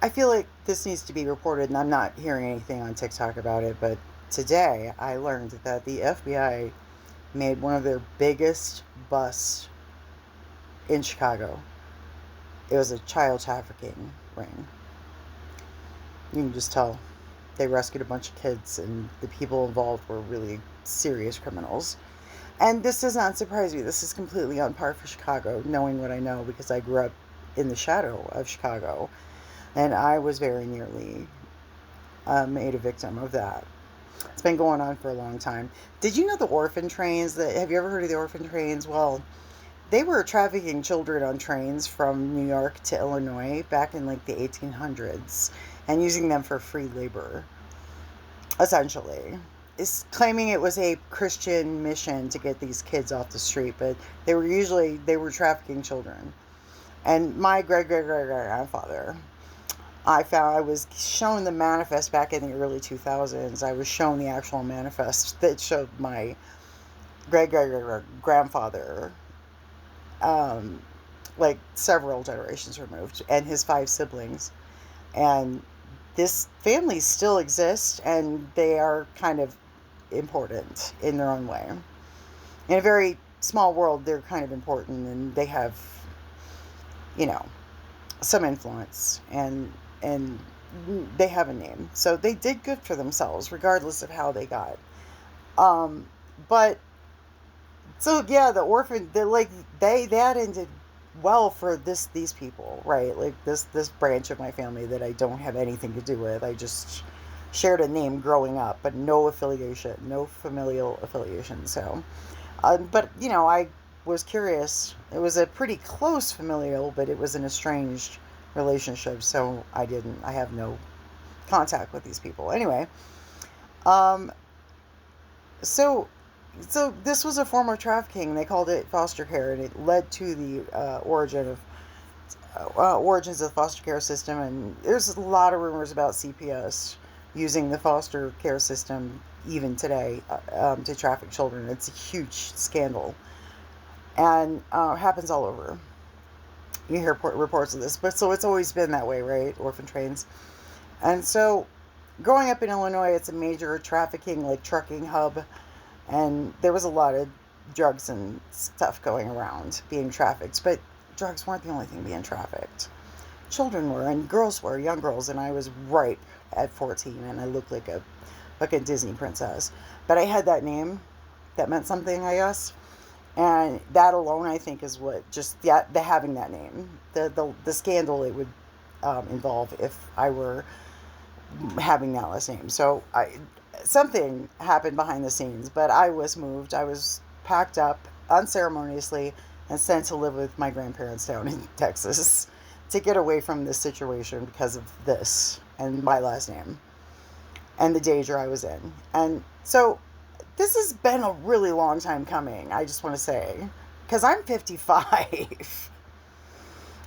I feel like this needs to be reported, and I'm not hearing anything on TikTok about it, but today I learned that the FBI made one of their biggest busts in Chicago. It was a child trafficking ring. You can just tell they rescued a bunch of kids, and the people involved were really serious criminals. And this does not surprise me. This is completely on par for Chicago, knowing what I know because I grew up in the shadow of Chicago, and I was very nearly made a victim of that. It's been going on for a long time. Did you know the orphan trains? Have you ever heard of the orphan trains? Well, they were trafficking children on trains from New York to Illinois back in like the 1800s and using them for free labor, essentially. Is claiming it was a Christian mission to get these kids off the street, but they were trafficking children. And my great great great grandfather, I was shown the manifest back in the early 2000s. I was shown the actual manifest that showed my great great great grandfather, um, like several generations removed, and his five siblings. And this family still exists, and they are kind of important in their own way. In a very small world, they're kind of important, and they have, you know, some influence, and they have a name. So they did good for themselves, regardless of how they got. Um, but so yeah, the orphan, they like they that ended well for these people, right? Like this branch of my family that I don't have anything to do with. I just shared a name growing up, but no affiliation, no familial affiliation. So, but I was curious. It was a pretty close familial, but it was an estranged relationship. So I have no contact with these people. Anyway, um, so so this was a form of trafficking. They called it foster care, and it led to the origins of the foster care system. And there's a lot of rumors about CPS using the foster care system even today to traffic children. It's a huge scandal, and happens all over. You hear reports of this, but so it's always been that way, right? Orphan trains, and so growing up in Illinois, it's a major trafficking, like trucking hub, and there was a lot of drugs and stuff going around being trafficked. But drugs weren't the only thing being trafficked. Children were, and girls were, young girls, and I was ripe at 14, and I looked like a fucking Disney princess. But I had that name that meant something, I guess. And that alone, I think, is what just the having that name, the scandal it would involve if I were having that last name. So something happened behind the scenes, but I was moved. I was packed up unceremoniously and sent to live with my grandparents down in Texas to get away from this situation because of this and my last name and the danger I was in. And so this has been a really long time coming, I just want to say, because I'm 55.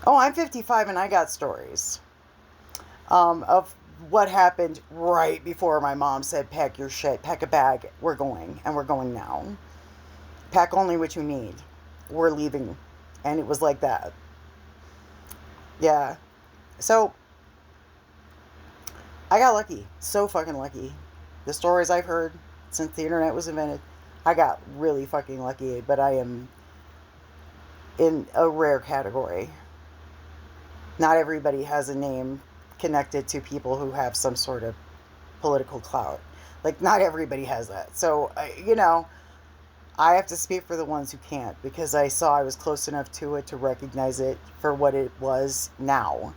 Oh, I'm 55 and I got stories of what happened right before my mom said, pack your shit, pack a bag, we're going, and we're going now. Pack only what you need. We're leaving. And it was like that. Yeah. So I got lucky. So fucking lucky. The stories I've heard since the internet was invented, I got really fucking lucky, but I am in a rare category. Not everybody has a name connected to people who have some sort of political clout. Like, not everybody has that. So, I have to speak for the ones who can't because I saw I was close enough to it to recognize it for what it was now.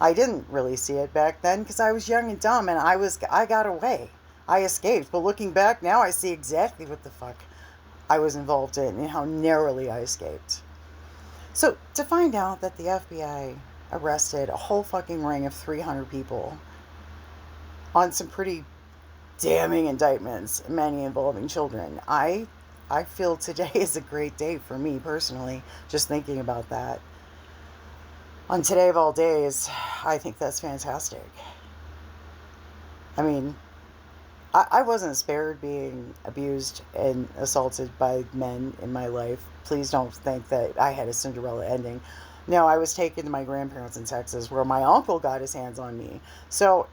I didn't really see it back then because I was young and dumb and I got away. I escaped. But looking back now, I see exactly what the fuck I was involved in and how narrowly I escaped. So, to find out that the FBI arrested a whole fucking ring of 300 people on some pretty damning indictments, many involving children, I feel today is a great day for me personally, just thinking about that. On today of all days, I think that's fantastic. I mean, I wasn't spared being abused and assaulted by men in my life. Please don't think that I had a Cinderella ending. No, I was taken to my grandparents in Texas where my uncle got his hands on me. So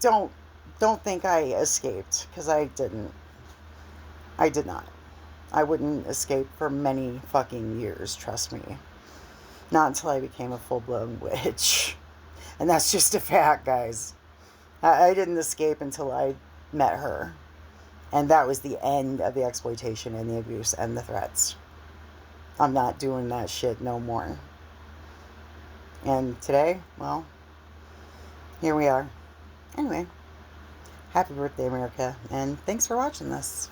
don't don't think I escaped because I didn't. I did not. I wouldn't escape for many fucking years, trust me. Not until I became a full-blown witch. And that's just a fact, guys. I didn't escape until I met her. And that was the end of the exploitation and the abuse and the threats. I'm not doing that shit no more. And today, well, here we are. Anyway, happy birthday, America. And thanks for watching this.